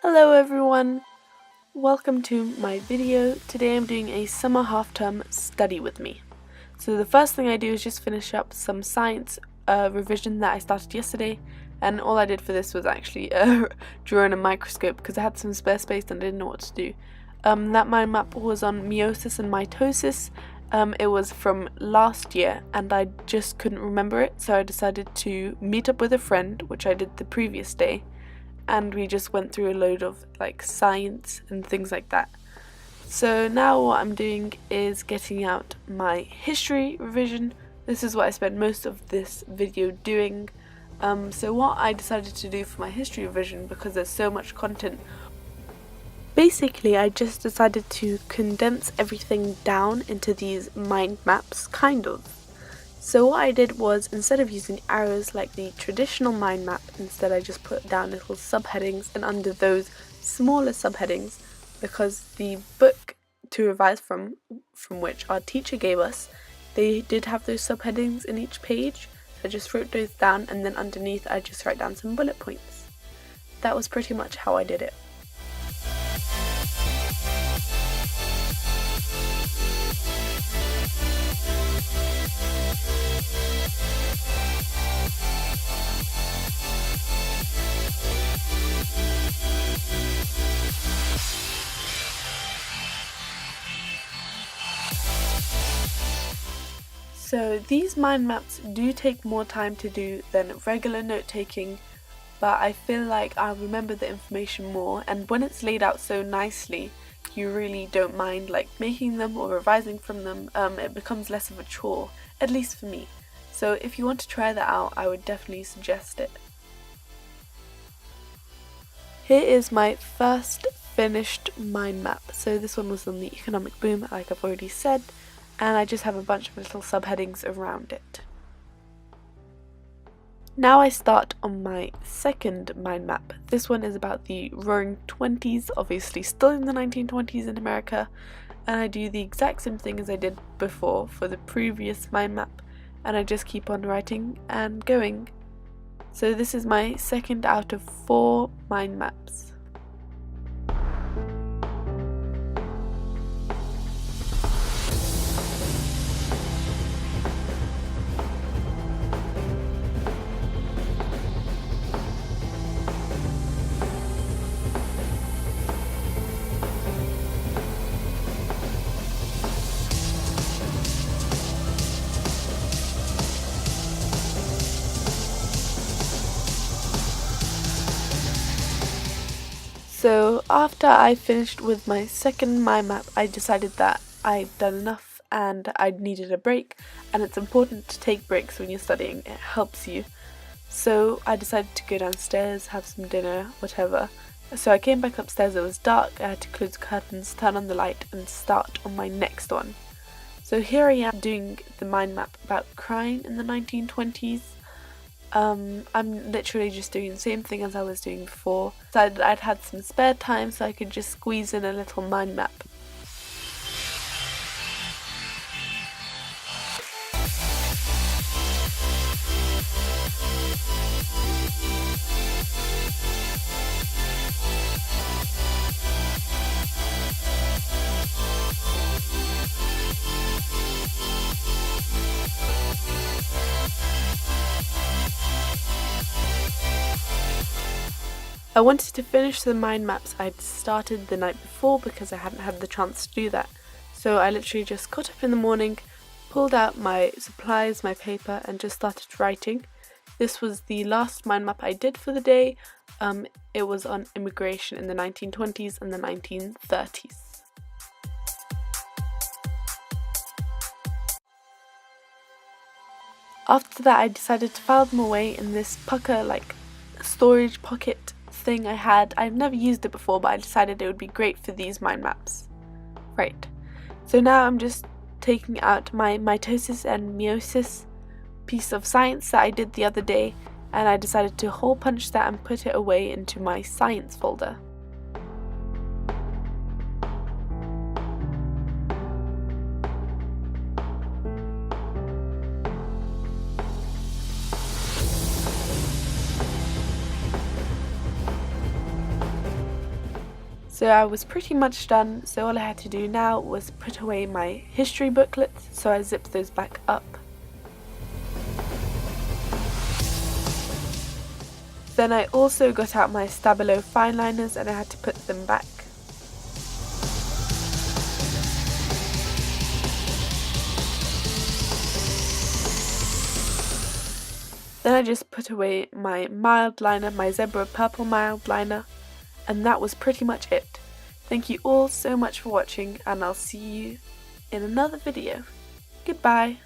Hello everyone, welcome to my video. Today I'm doing a summer half-term study with me. So the first thing I do is just finish up some science revision that I started yesterday, and all I did for this was actually draw in a microscope because I had some spare space and I didn't know what to do. That mind map was on meiosis and mitosis. It was from last year and I just couldn't remember it, so I decided to meet up with a friend, which I did the previous day, and we just went through a load of science and things like that. So now what I'm doing is getting out my history revision. This is what I spent most of this video doing. So what I decided to do for my history revision, because there's so much content, basically I just decided to condense everything down into these mind maps, kind of. So what I did was, instead of using arrows like the traditional mind map, instead I just put down little subheadings, and under those smaller subheadings, because the book to revise from which our teacher gave us, they did have those subheadings in each page. I just wrote those down, and then underneath I just write down some bullet points. That was pretty much how I did it. So these mind maps do take more time to do than regular note taking, but I feel like I'll remember the information more, and when it's laid out so nicely, you really don't mind making them or revising from them. It becomes less of a chore, at least for me. So if you want to try that out, I would definitely suggest it. Here is my first finished mind map. So this one was on the economic boom, like I've already said, and I just have a bunch of little subheadings around it. Now I start on my second mind map. This one is about the Roaring Twenties, obviously still in the 1920s in America, and I do the exact same thing as I did before for the previous mind map, and I just keep on writing and going. So this is my second out of 4 mind maps. So after I finished with my second mind map, I decided that I'd done enough and I needed a break, and it's important to take breaks when you're studying, it helps you. So I decided to go downstairs, have some dinner, whatever. So I came back upstairs, it was dark, I had to close the curtains, turn on the light and start on my next one. So here I am doing the mind map about crime in the 1920s. I'm literally just doing the same thing as I was doing before. So I'd had some spare time, so I could just squeeze in a little mind map. I wanted to finish the mind maps I'd started the night before because I hadn't had the chance to do that. So I literally just got up in the morning, pulled out my supplies, my paper, and just started writing. This was the last mind map I did for the day. It was on immigration in the 1920s and the 1930s. After that, I decided to file them away in this pucker storage pocket thing I had. I've never used it before, but I decided it would be great for these mind maps. Right, so now I'm just taking out my mitosis and meiosis piece of science that I did the other day, and I decided to hole punch that and put it away into my science folder. So I was pretty much done, so all I had to do now was put away my history booklets, so I zipped those back up. Then I also got out my Stabilo fine liners and I had to put them back. Then I just put away my mild liner, my zebra purple mild liner, and that was pretty much it. Thank you all so much for watching, and I'll see you in another video. Goodbye!